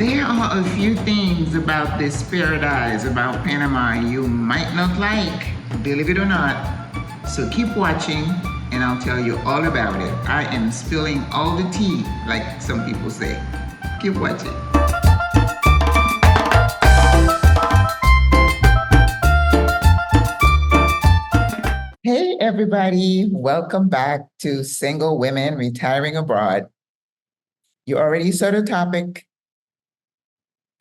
There are a few things about this paradise, about Panama, you might not like, believe it or not. So keep watching and I'll tell you all about it. I am spilling all the tea, like some people say. Keep watching. Hey everybody, welcome back to Single Women Retiring Abroad. You already saw the topic,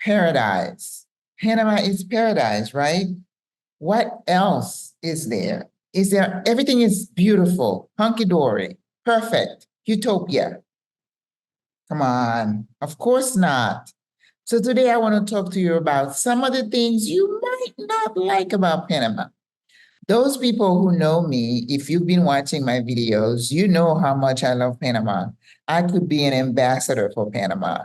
paradise. Panama is paradise, right? What else is there? Everything is beautiful, hunky-dory, perfect, utopia? Come on, of course not. So today I want to talk to you about some of the things you might not like about Panama. Those people who know me, if you've been watching my videos, you know how much I love Panama. I could be an ambassador for Panama.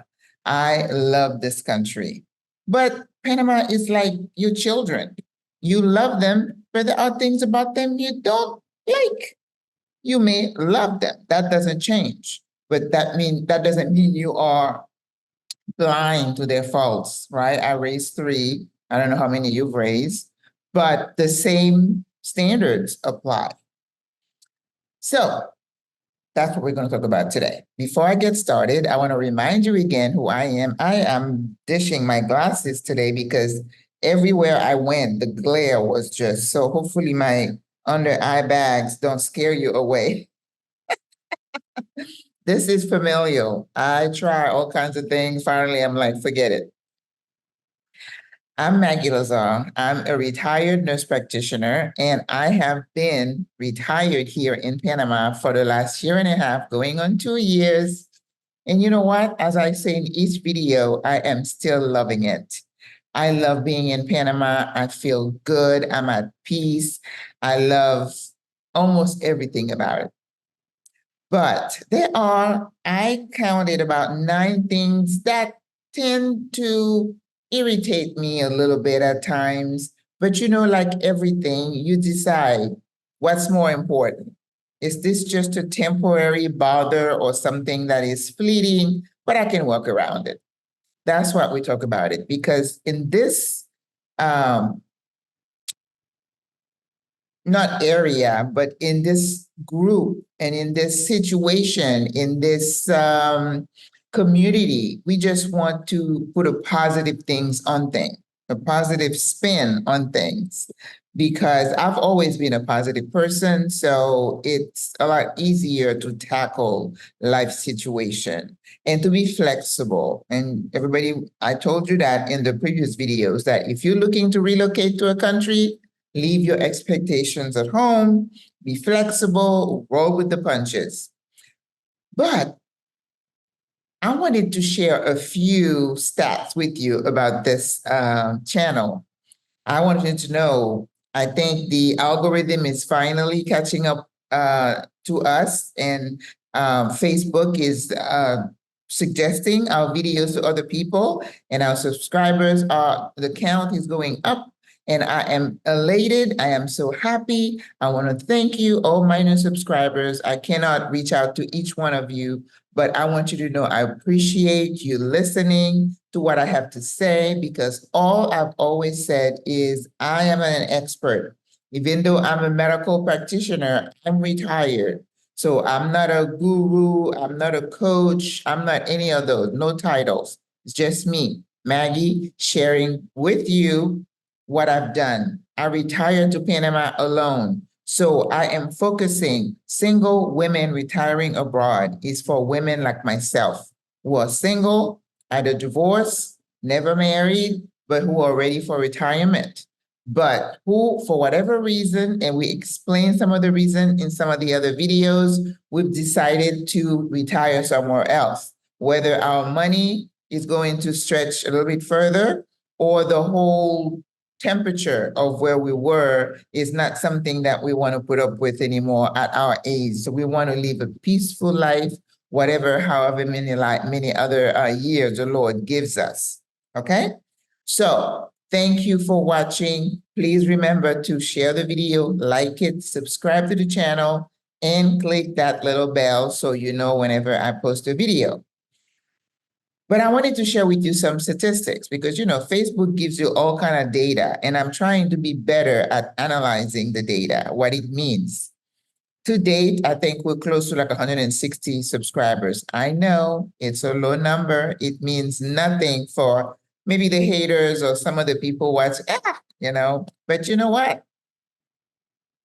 I love this country. But Panama is like your children. You love them, but there are things about them you don't like. You may love them. That doesn't change. But that doesn't mean you are blind to their faults, right? I raised three. I don't know how many you've raised, but the same standards apply. So that's what we're going to talk about today. Before I get started, I want to remind you again who I am. I am dishing my glasses today because everywhere I went, the glare was just so. Hopefully my under eye bags don't scare you away. This is familial. I try all kinds of things. Finally, I'm like, forget it. I'm Maggie Lazar. I'm a retired nurse practitioner, and I have been retired here in Panama for the last year and a half, going on 2 years. And you know what? As I say in each video, I am still loving it. I love being in Panama. I feel good. I'm at peace. I love almost everything about it. But I counted about 9 things that tend to irritate me a little bit at times. But like everything, you decide what's more important. Is this just a temporary bother or something that is fleeting, but I can work around it? That's what we talk about it. Because in this not area, but in this group and in this situation, in this community, we just want to put a positive things on things, a positive spin on things, because I've always been a positive person. So it's a lot easier to tackle life situation and to be flexible. And everybody, I told you that in the previous videos, that if you're looking to relocate to a country, leave your expectations at home, be flexible, roll with the punches. But I wanted to share a few stats with you about this channel. I wanted to know, I think the algorithm is finally catching up to us, and Facebook is suggesting our videos to other people, and our subscribers the count is going up. And I am elated. I am so happy. I want to thank you, all my new subscribers. I cannot reach out to each one of you, but I want you to know I appreciate you listening to what I have to say, because all I've always said is I am an expert. Even though I'm a medical practitioner, I'm retired. So I'm not a guru. I'm not a coach. I'm not any of those, no titles. It's just me, Maggie, sharing with you what I've done. I retired to Panama alone. So I am focusing. Single women retiring abroad is for women like myself who are single, either divorced, never married, but who are ready for retirement. But who, for whatever reason, and we explain some of the reason in some of the other videos, we've decided to retire somewhere else, whether our money is going to stretch a little bit further, or the whole temperature of where we were is not something that we want to put up with anymore at our age. So we want to live a peaceful life, however many other years the Lord gives us. Okay? So thank you for watching. Please remember to share the video, like it, subscribe to the channel, and click that little bell so you know whenever I post a video. But I wanted to share with you some statistics because, Facebook gives you all kind of data, and I'm trying to be better at analyzing the data, what it means. To date, I think we're close to like 160 subscribers. I know it's a low number. It means nothing for maybe the haters or some of the people watch, But you know what?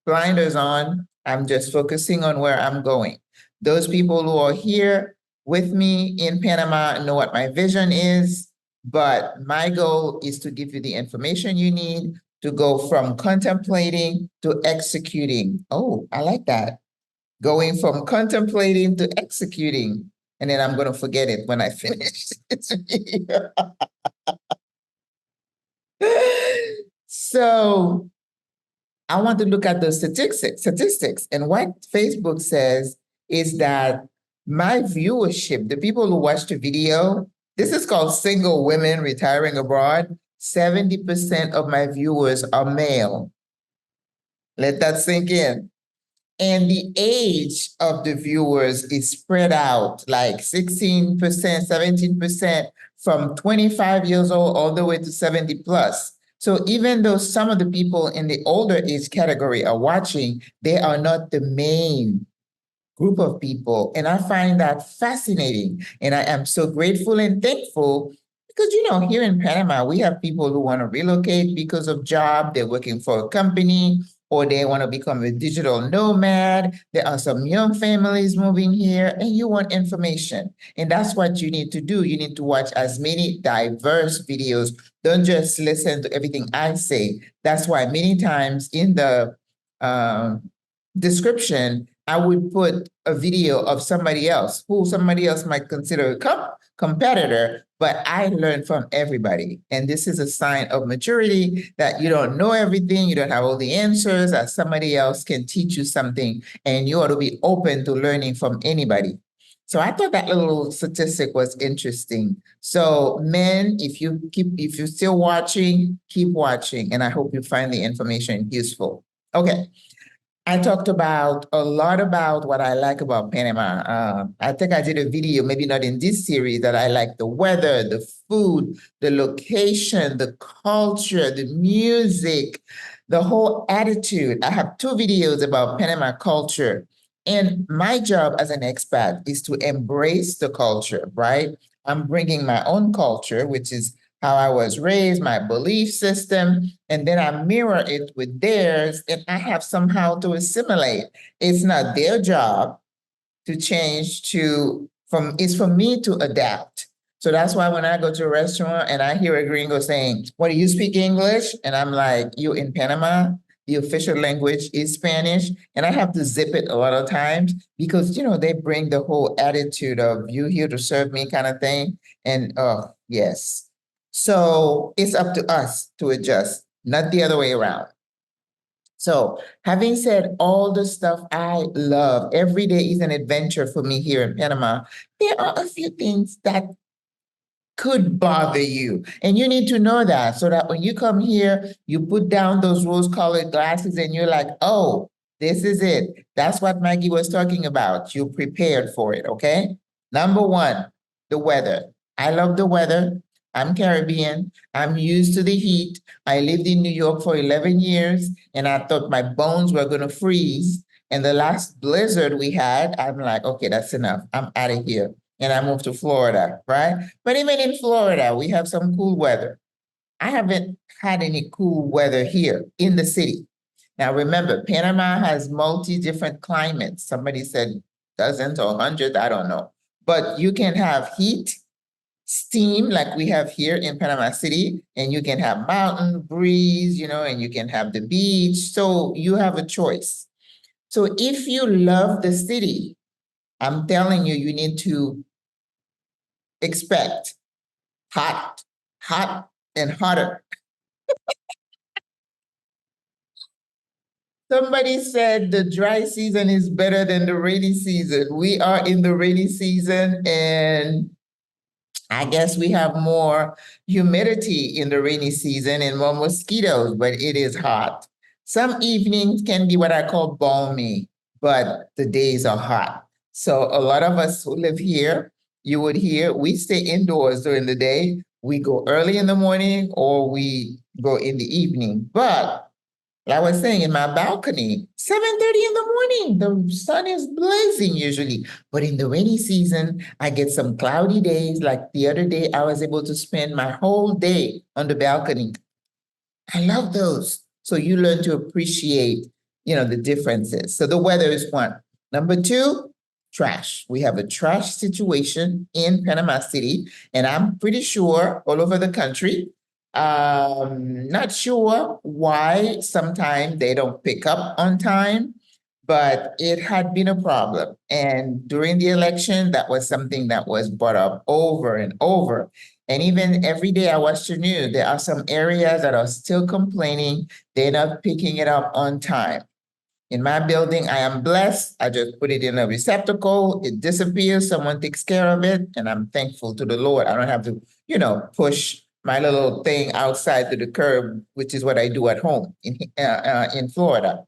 Blinders on. I'm just focusing on where I'm going. Those people who are here with me in Panama know what my vision is, but my goal is to give you the information you need to go from contemplating to executing. Oh, I like that. Going from contemplating to executing. And then I'm going to forget it when I finish this video. So I want to look at the statistics. And what Facebook says is that my viewership, the people who watch the video, this is called Single Women Retiring Abroad. 70% of my viewers are male. Let that sink in. And the age of the viewers is spread out like 16%, 17% from 25 years old all the way to 70 plus. So even though some of the people in the older age category are watching, they are not the main group of people. And I find that fascinating. And I am so grateful and thankful because, here in Panama, we have people who want to relocate because of job. They're working for a company or they want to become a digital nomad. There are some young families moving here and you want information. And that's what you need to do. You need to watch as many diverse videos. Don't just listen to everything I say. That's why many times in the description, I would put a video of somebody else who somebody else might consider a competitor, but I learn from everybody. And this is a sign of maturity that you don't know everything, you don't have all the answers, that somebody else can teach you something, and you ought to be open to learning from anybody. So I thought that little statistic was interesting. So men, if you're still watching, keep watching, and I hope you find the information useful. Okay. I talked about a lot about what I like about Panama. I think I did a video, maybe not in this series, that I like the weather, the food, the location, the culture, the music, the whole attitude. I have two videos about Panama culture. And my job as an expat is to embrace the culture, right? I'm bringing my own culture, which is how I was raised, my belief system, and then I mirror it with theirs, and I have somehow to assimilate. It's not their job to change it's for me to adapt. So that's why when I go to a restaurant and I hear a gringo saying, "What, do you speak English?" And I'm like, "You in Panama? The official language is Spanish." And I have to zip it a lot of times because, they bring the whole attitude of you here to serve me kind of thing. And yes. So it's up to us to adjust, not the other way around. So having said all the stuff I love, every day is an adventure for me here in Panama. There are a few things that could bother you. And you need to know that so that when you come here, you put down those rose-colored glasses and you're like, oh, this is it. That's what Maggie was talking about. You're prepared for it, okay? Number one, the weather. I love the weather. I'm Caribbean. I'm used to the heat. I lived in New York for 11 years and I thought my bones were going to freeze. And the last blizzard we had, I'm like, okay, that's enough. I'm out of here. And I moved to Florida, right? But even in Florida, we have some cool weather. I haven't had any cool weather here in the city. Now, remember, Panama has different climates. Somebody said dozens or hundreds, I don't know. But you can have heat, steam like we have here in Panama City, and you can have mountain breeze, and you can have the beach. So you have a choice. So if you love the city, I'm telling you, you need to expect hot, hot, and hotter. Somebody said the dry season is better than the rainy season. We are in the rainy season, and I guess we have more humidity in the rainy season and more mosquitoes, but it is hot. Some evenings can be what I call balmy, but the days are hot. So a lot of us who live here, you would hear we stay indoors during the day. We go early in the morning or we go in the evening. But like I was saying, in my balcony, 7:30 in the morning, the sun is blazing usually. But in the rainy season, I get some cloudy days. Like the other day, I was able to spend my whole day on the balcony. I love those. So you learn to appreciate, the differences. So the weather is one. Number two, trash. We have a trash situation in Panama City, and I'm pretty sure all over the country. Not sure why sometimes they don't pick up on time, but it had been a problem. And during the election, that was something that was brought up over and over. And even every day I watch the news, there are some areas that are still complaining they're not picking it up on time. In my building, I am blessed. I just put it in a receptacle, it disappears, someone takes care of it, and I'm thankful to the Lord. I don't have to, push my little thing outside to the curb, which is what I do at home in Florida.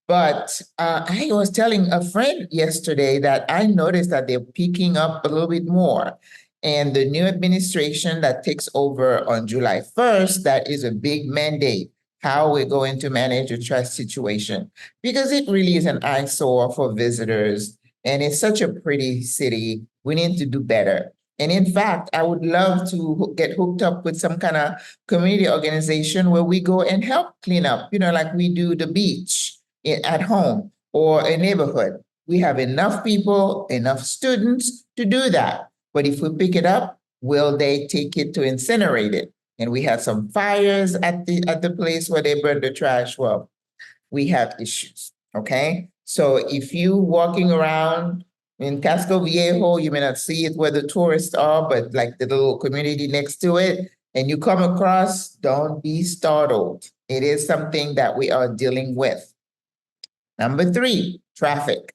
But I was telling a friend yesterday that I noticed that they're picking up a little bit more. And the new administration that takes over on July 1st, that is a big mandate, how we're going to manage the trash situation. Because it really is an eyesore for visitors. And it's such a pretty city. We need to do better. And in fact, I would love to get hooked up with some kind of community organization where we go and help clean up, like we do the beach at home or a neighborhood. We have enough people, enough students to do that. But if we pick it up, will they take it to incinerate it? And we had some fires at the place where they burn the trash. Well, we have issues. Okay. So if you walking around in Casco Viejo, you may not see it where the tourists are, but like the little community next to it, and you come across, don't be startled. It is something that we are dealing with. Number three, traffic.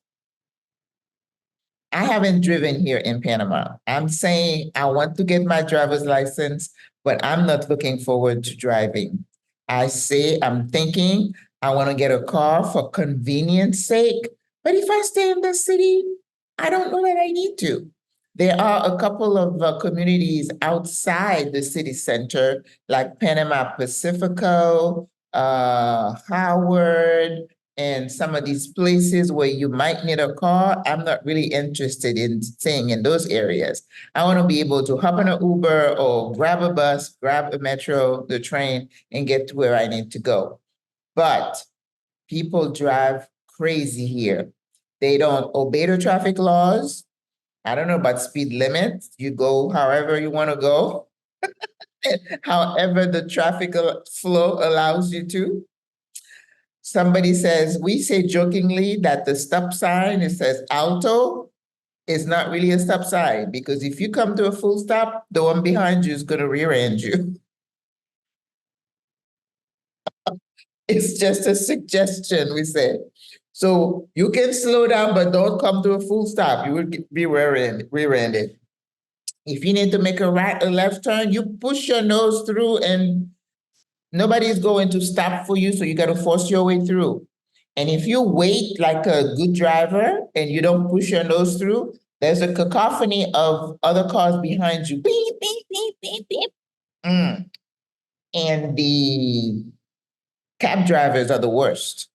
I haven't driven here in Panama. I'm saying I want to get my driver's license, but I'm not looking forward to driving. I'm thinking I want to get a car for convenience sake, but if I stay in the city, I don't know that I need to. There are a couple of communities outside the city center, like Panama Pacifico, Howard, and some of these places where you might need a car. I'm not really interested in staying in those areas. I want to be able to hop on an Uber or grab a bus, grab a metro, the train, and get to where I need to go. But people drive crazy here. They don't obey the traffic laws. I don't know about speed limits. You go however you want to go, however the traffic flow allows you to. Somebody says, we say jokingly that the stop sign, it says alto, is not really a stop sign because if you come to a full stop, the one behind you is going to rear end you. It's just a suggestion, we say. So you can slow down, but don't come to a full stop. You will be rear-ended. If you need to make a right or left turn, you push your nose through and nobody's going to stop for you, so you got to force your way through. And if you wait like a good driver and you don't push your nose through, there's a cacophony of other cars behind you. Beep, beep, beep, beep, beep. And the cab drivers are the worst.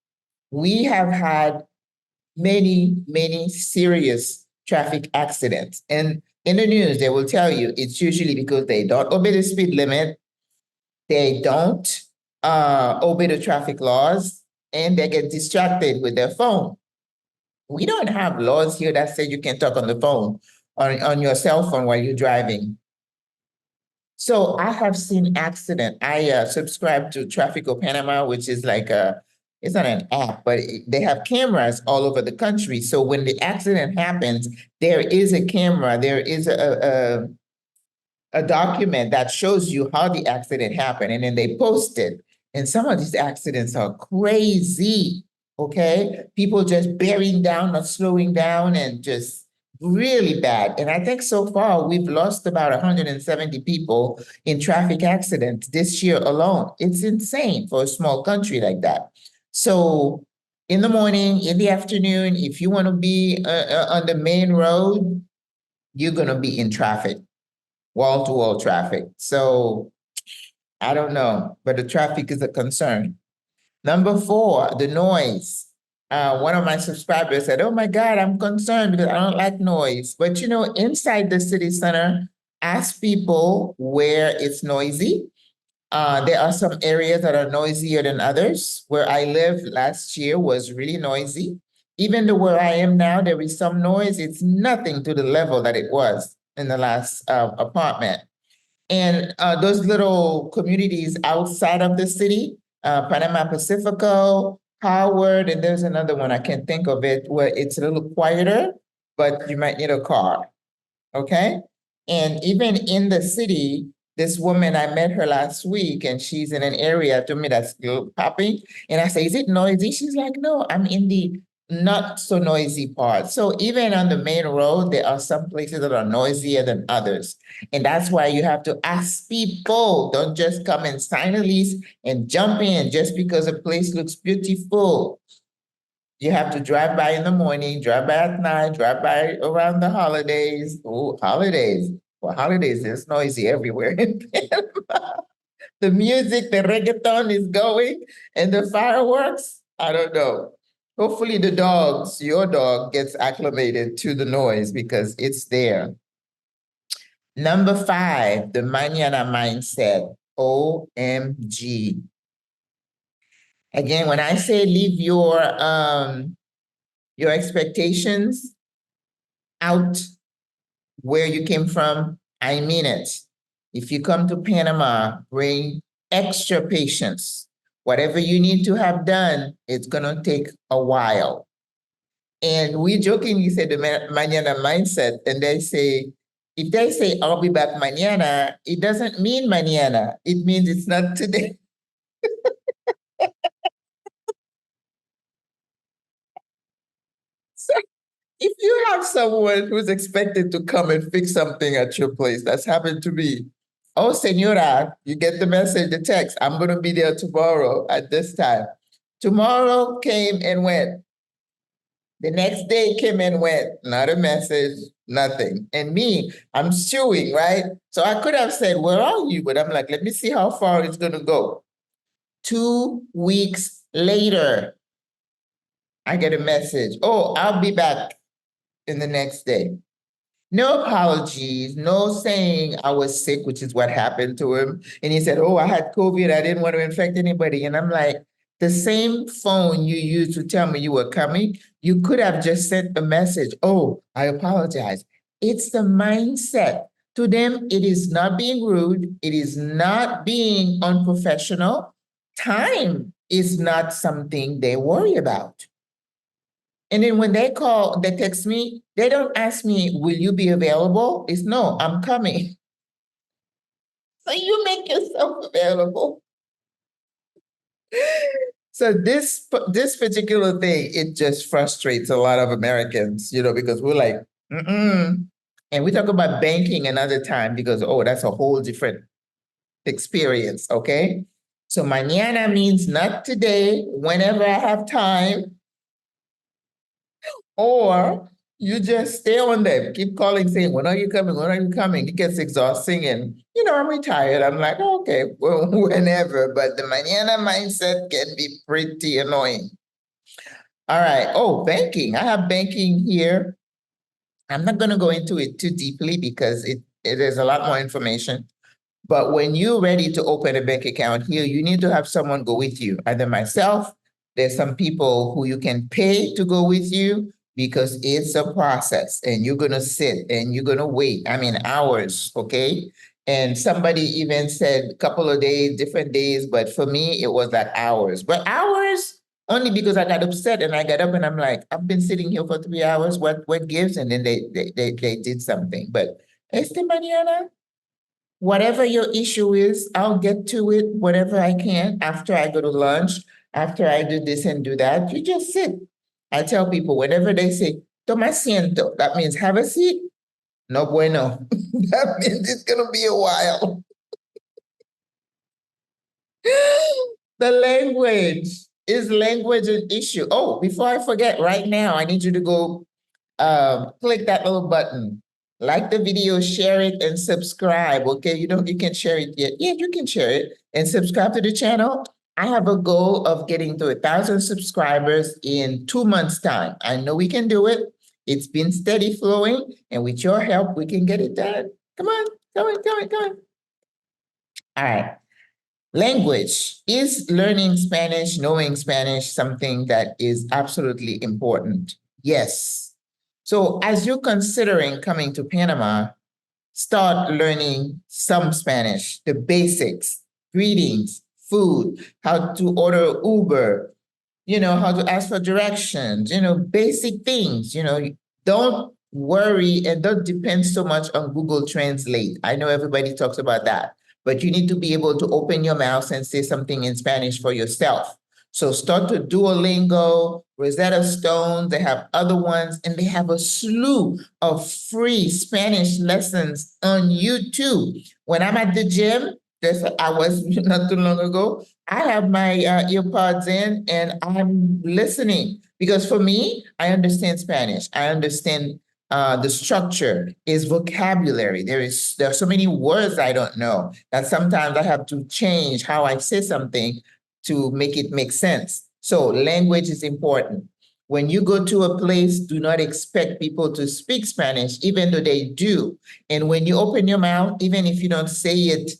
We have had many, many serious traffic accidents. And in the news, they will tell you it's usually because they don't obey the speed limit, they don't obey the traffic laws, and they get distracted with their phone. We don't have laws here that say you can talk on the phone, on your cell phone while you're driving. So I have seen accident. I subscribe to Traffico Panama, which is like it's not an app, but they have cameras all over the country. So when the accident happens, there is a camera, there is a document that shows you how the accident happened, and then they post it. And some of these accidents are crazy, okay? People just bearing down, not slowing down, and just really bad. And I think so far we've lost about 170 people in traffic accidents this year alone. It's insane for a small country like that. So in the morning, in the afternoon, if you want to be on the main road, you're gonna be in traffic, wall-to-wall traffic. So I don't know, but the traffic is a concern. Number four, the noise. One of my subscribers said, "Oh my God, I'm concerned because I don't like noise." But you know, inside the city center, ask people where it's noisy. There are some areas that are noisier than others. Where I lived last year was really noisy. Even though where I am now, there is some noise. It's nothing to the level that it was in the last apartment. And those little communities outside of the city, Panama Pacifico, Howard, and there's another one, I can't think of it, where it's a little quieter, but you might need a car. Okay. And even in the city, this woman, I met her last week and she's in an area to me that's still popping. And I say, "Is it noisy?" She's like, "No, I'm in the not so noisy part." So even on the main road, there are some places that are noisier than others. And that's why you have to ask people. Don't just come and sign a lease and jump in just because a place looks beautiful. You have to drive by in the morning, drive by at night, drive by around the holidays. Oh, holidays. Well, holidays, it's noisy everywhere in Panama. The music, the reggaeton is going, and the fireworks, I don't know. Hopefully the dogs, your dog gets acclimated to the noise because it's there. Number five, the mañana mindset. OMG. Again, when I say leave your expectations out where you came from, I mean it. If you come to Panama, bring extra patience. Whatever you need to have done, it's going to take a while. And we jokingly say the mañana mindset, and they say, if they say, "I'll be back mañana," it doesn't mean mañana. It means it's not today. So if you have someone who's expected to come and fix something at your place, that's happened to me. "Oh, senora, you get the message, the text. I'm going to be there tomorrow at this time." Tomorrow came and went. The next day came and went. Not a message, nothing. And me, I'm stewing, right? So I could have said, "Where are you?" But I'm like, let me see how far it's going to go. 2 weeks later, I get a message. "Oh, I'll be back in the next day." No apologies, no saying I was sick, which is what happened to him. And he said, "Oh, I had COVID. I didn't want to infect anybody." And I'm like, the same phone you used to tell me you were coming, you could have just sent a message. "Oh, I apologize." It's the mindset. To them, it is not being rude. It is not being unprofessional. Time is not something they worry about. And then when they call, they text me, they don't ask me, "Will you be available?" It's, "No, I'm coming." So you make yourself available. So this particular thing, it just frustrates a lot of Americans, because we're like, mm-mm. And we talk about banking another time because, oh, that's a whole different experience, okay? So mañana means not today, whenever I have time, or you just stay on them, keep calling, saying, "When are you coming? When are you coming?" It gets exhausting. And, I'm retired. I'm like, okay, well, whenever. But the mañana mindset can be pretty annoying. All right. Oh, banking. I have banking here. I'm not going to go into it too deeply because it is a lot more information. But when you're ready to open a bank account here, you need to have someone go with you. Either myself, there's some people who you can pay to go with you because it's a process and you're going to sit and you're going to wait. I mean, hours, okay? And somebody even said a couple of days, different days, but for me, it was like hours. But hours only because I got upset and I got up and I'm like, "I've been sitting here for 3 hours. What gives?" And then they did something. But este mañana, whatever your issue is, I'll get to it, whatever I can, after I go to lunch, after I do this and do that. You just sit. I tell people, whenever they say, "Toma asiento," that means have a seat. No bueno. That means it's going to be a while. The language. Is language an issue? Oh, before I forget, right now, I need you to go click that little button. Like the video, share it, and subscribe. Okay, you can share it yet. Yeah, you can share it and subscribe to the channel. I have a goal of getting to 1,000 subscribers in 2 months' time. I know we can do it. It's been steady flowing, and with your help, we can get it done. Come on, come on, come on, come on. All right. Language. Is learning Spanish, knowing Spanish, something that is absolutely important? Yes. So as you're considering coming to Panama, start learning some Spanish, the basics, greetings, food, how to order Uber, how to ask for directions, basic things, don't worry and don't depend so much on Google Translate. I know everybody talks about that, but you need to be able to open your mouth and say something in Spanish for yourself. So start to Duolingo, Rosetta Stone, they have other ones, and they have a slew of free Spanish lessons on YouTube. When I'm at the gym, I was not too long ago, I have my earpods in and I'm listening because for me, I understand Spanish. I understand the structure is vocabulary. There are so many words I don't know that sometimes I have to change how I say something to make it make sense. So language is important. When you go to a place, do not expect people to speak Spanish, even though they do. And when you open your mouth, even if you don't say it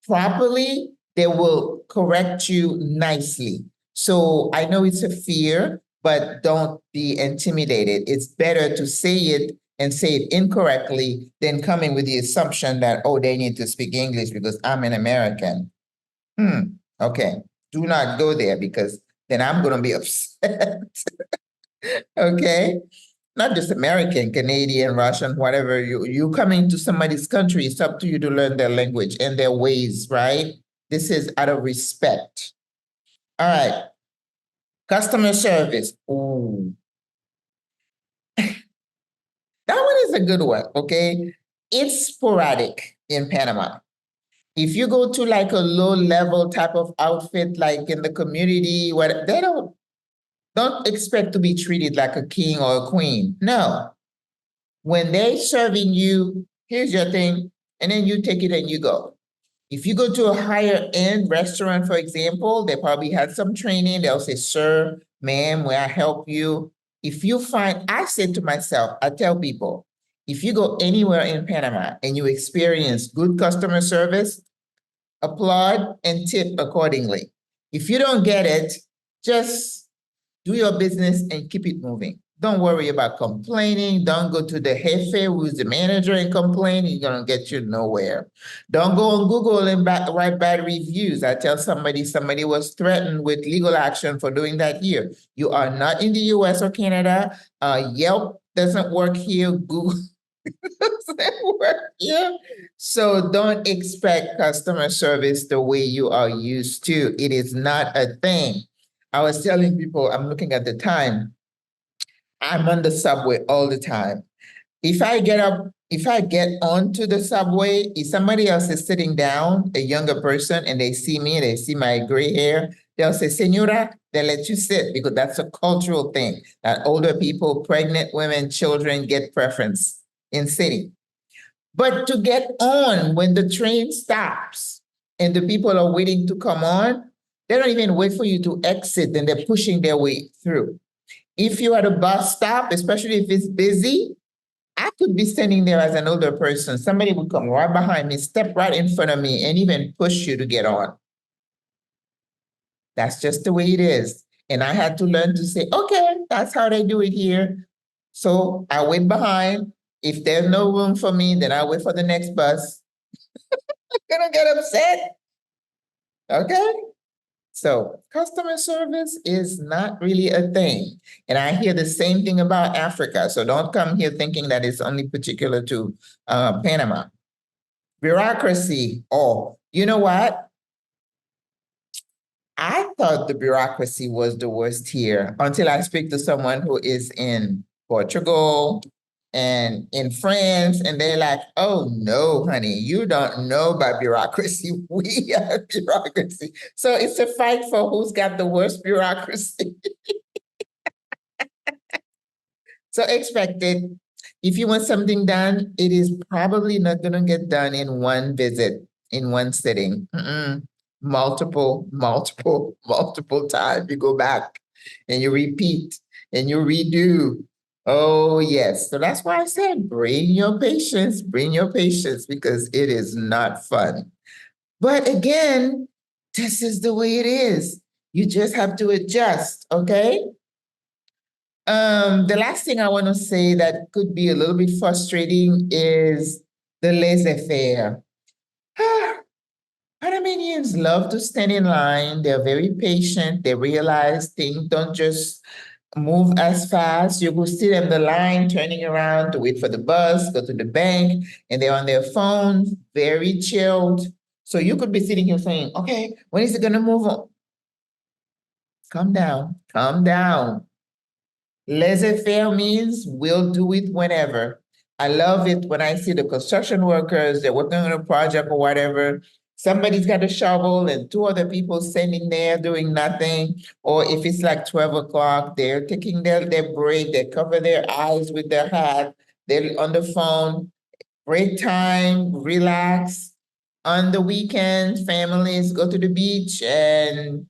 properly, they will correct you nicely. So I know it's a fear, but don't be intimidated. It's better to say it and say it incorrectly than coming with the assumption that, oh, they need to speak English because I'm an American. Okay. Do not go there because then I'm going to be upset. Okay. Not just American, Canadian, Russian, whatever. You coming to somebody's country, it's up to you to learn their language and their ways, right? This is out of respect. All right. Customer service. Ooh. That one is a good one, okay? It's sporadic in Panama. If you go to like a low level type of outfit, like in the community, what they don't expect to be treated like a king or a queen. No. When they serving you, here's your thing, and then you take it and you go. If you go to a higher end restaurant, for example, they probably had some training. They'll say, sir, ma'am, may I help you? If you find, I said to myself, I tell people, if you go anywhere in Panama and you experience good customer service, applaud and tip accordingly. If you don't get it, just do your business and keep it moving. Don't worry about complaining. Don't go to the jefe, who's the manager, and complain. You're going to get you nowhere. Don't go on Google and write bad reviews. I tell somebody was threatened with legal action for doing that here. You are not in the US or Canada. Yelp doesn't work here. Google doesn't work here. So don't expect customer service the way you are used to. It is not a thing. I was telling people, I'm looking at the time. I'm on the subway all the time. If I get onto the subway, if somebody else is sitting down, a younger person, and they see me, they see my gray hair, they'll say, Senora, they let you sit because that's a cultural thing that older people, pregnant women, children get preference in sitting. But to get on when the train stops and the people are waiting to come on, they don't even wait for you to exit, and they're pushing their way through. If you're at a bus stop, especially if it's busy, I could be standing there as an older person. Somebody would come right behind me, step right in front of me, and even push you to get on. That's just the way it is. And I had to learn to say, okay, that's how they do it here. So I wait behind. If there's no room for me, then I wait for the next bus. I'm gonna get upset. Okay? So customer service is not really a thing. And I hear the same thing about Africa. So don't come here thinking that it's only particular to Panama. Bureaucracy. Oh, you know what? I thought the bureaucracy was the worst here until I speak to someone who is in Portugal and in France, and they're like, oh no, honey, you don't know about bureaucracy. We have bureaucracy. So it's a fight for who's got the worst bureaucracy. So expect it. If you want something done, it is probably not going to get done in one visit, in one sitting. Multiple, multiple, multiple times. You go back and you repeat and you redo. Oh, yes. So that's why I said bring your patience because it is not fun. But again, this is the way it is. You just have to adjust, okay? The last thing I want to say that could be a little bit frustrating is the laissez-faire. Panamanians love to stand in line. They're very patient. They realize things don't just move as fast. You will see them in the line turning around to wait for the bus, go to the bank, and they're on their phones, very chilled. So you could be sitting here saying, okay, when is it going to move on? Calm down, calm down. Laissez-faire means we'll do it whenever. I love it when I see the construction workers, they're working on a project or whatever. Somebody's got a shovel and two other people standing there doing nothing. Or if it's like 12 o'clock, they're taking their break, they cover their eyes with their hat, they're on the phone, break time, relax. On the weekend, families go to the beach and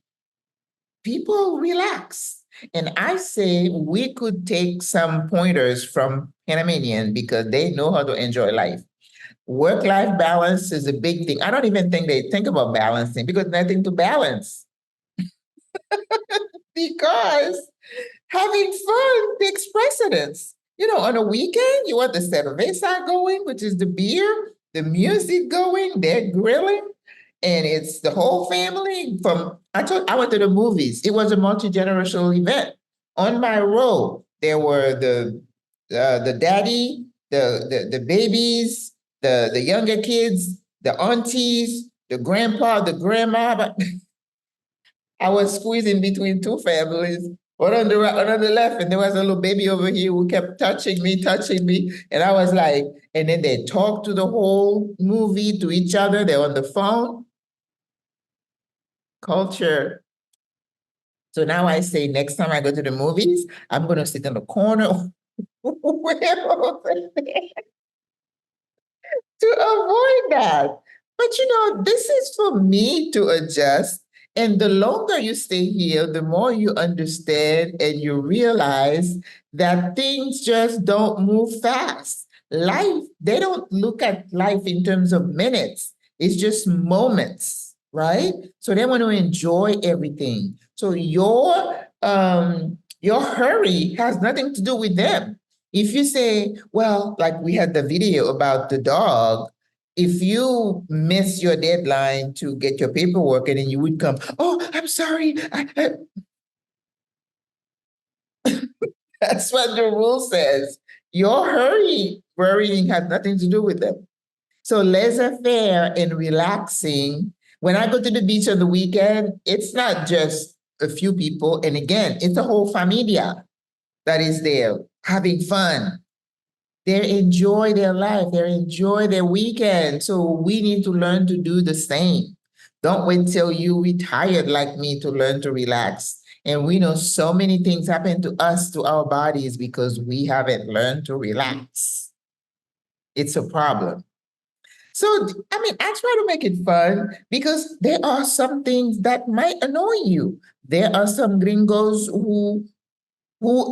people relax. And I say we could take some pointers from Panamanian because they know how to enjoy life. Work-life balance is a big thing. I don't even think they think about balancing because nothing to balance. Because having fun takes precedence. On a weekend, you want the cerveza going, which is the beer, the music going, they're grilling, and it's the whole family. I went to the movies. It was a multi-generational event. On my row, there were the daddy, the babies, the younger kids, the aunties, the grandpa, the grandma. I was squeezing between two families. One on the right, one on the left, and there was a little baby over here who kept touching me, and I was like, and then they talked to the whole movie to each other. They're on the phone. Culture. So now I say next time I go to the movies, I'm gonna sit in the corner to avoid that. But this is for me to adjust. And the longer you stay here, the more you understand and you realize that things just don't move fast. Life, they don't look at life in terms of minutes, it's just moments, right? So they want to enjoy everything. So your hurry has nothing to do with them. If you say, well, like we had the video about the dog, if you miss your deadline to get your paperwork and then you would come, oh, I'm sorry. That's what the rule says. Your worrying has nothing to do with them. So laissez-faire and relaxing. When I go to the beach on the weekend, it's not just a few people. And again, it's a whole familia that is there having fun. They enjoy their life. They enjoy their weekend. So we need to learn to do the same. Don't wait till you retired like me to learn to relax. And we know so many things happen to us, to our bodies, because we haven't learned to relax. It's a problem. So, I try to make it fun because there are some things that might annoy you. There are some gringos who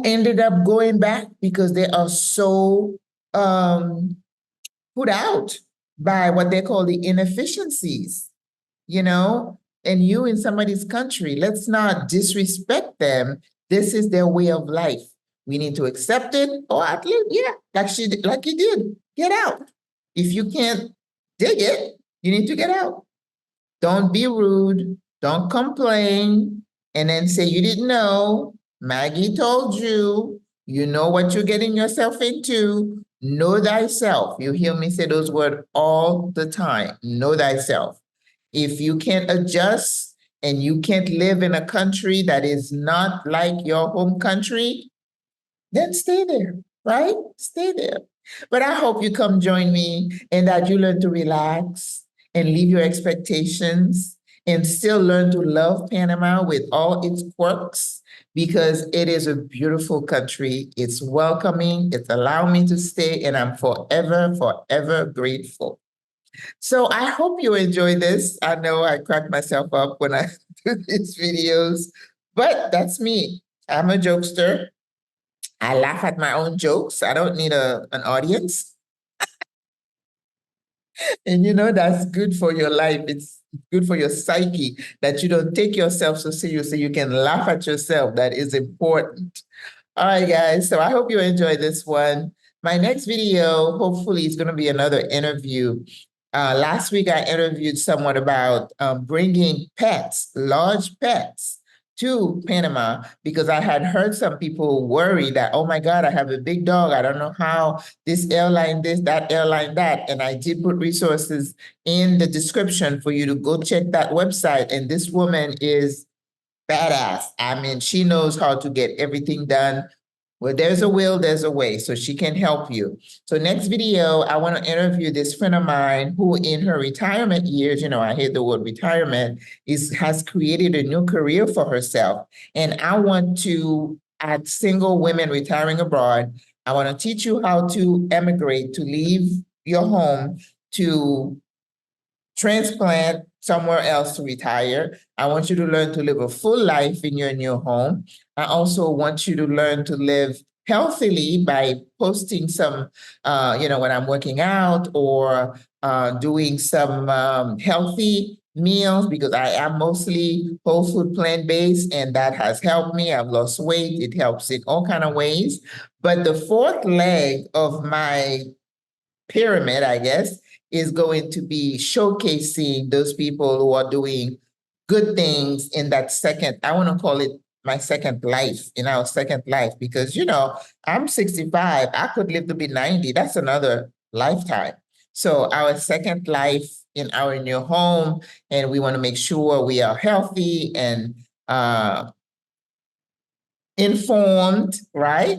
ended up going back because they are so put out by what they call the inefficiencies, and you in somebody's country. Let's not disrespect them. This is their way of life. We need to accept it, or at least, yeah, like you did, get out. If you can't dig it, you need to get out. Don't be rude. Don't complain and then say you didn't know. Maggie told you. You know what you're getting yourself into. Know thyself. You hear me say those words all the time. Know thyself. If you can't adjust and you can't live in a country that is not like your home country, then stay there, right? Stay there. But I hope you come join me and that you learn to relax and leave your expectations and still learn to love Panama with all its quirks because it is a beautiful country. It's welcoming, it's allowed me to stay, and I'm forever, forever grateful. So I hope you enjoy this. I know I crack myself up when I do these videos, but that's me. I'm a jokester. I laugh at my own jokes. I don't need an audience. And that's good for your life. It's good for your psyche that you don't take yourself so seriously. You can laugh at yourself. That is important. All right, guys. So I hope you enjoy this one. My next video, hopefully, is going to be another interview. Last week, I interviewed someone about bringing pets, large pets, to Panama because I had heard some people worry that, oh my God, I have a big dog. I don't know how this airline, this, that airline, that. And I did put resources in the description for you to go check that website. And this woman is badass. I mean, she knows how to get everything done. Where there's a will, there's a way. So she can help you. So next video, I want to interview this friend of mine who in her retirement years, I hate the word retirement, has created a new career for herself. And I want to, at single women retiring abroad, I want to teach you how to emigrate, to leave your home, to transplant somewhere else to retire. I want you to learn to live a full life in your new home. I also want you to learn to live healthily by posting some, when I'm working out or doing some healthy meals because I am mostly whole food plant-based and that has helped me. I've lost weight. It helps in all kinds of ways. But the fourth leg of my pyramid, I guess, is going to be showcasing those people who are doing good things in that second, I want to call it my second life, in our second life, because, I'm 65, I could live to be 90. That's another lifetime. So our second life in our new home, and we want to make sure we are healthy and informed, right?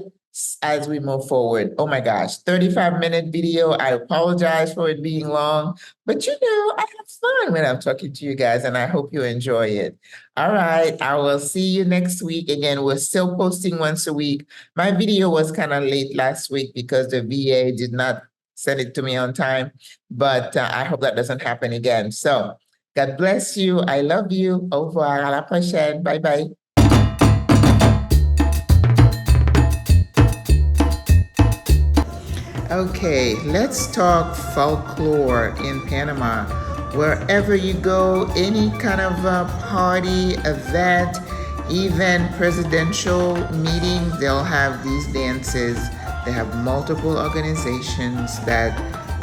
As we move forward. Oh my gosh, 35-minute video. I apologize for it being long, but I have fun when I'm talking to you guys and I hope you enjoy it. All right, I will see you next week. Again, we're still posting once a week. My video was kind of late last week because the VA did not send it to me on time, but I hope that doesn't happen again. So God bless you. I love you. Au revoir. À la prochaine. Bye-bye. Okay, let's talk folklore in Panama. Wherever you go, any kind of party, event, even presidential meetings, they'll have these dances. They have multiple organizations that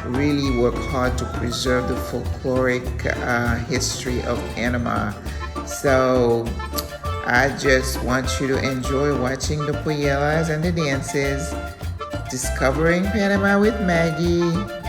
really work hard to preserve the folkloric history of Panama. So I just want you to enjoy watching the Puellas and the dances. Discovering Panama with Maggie.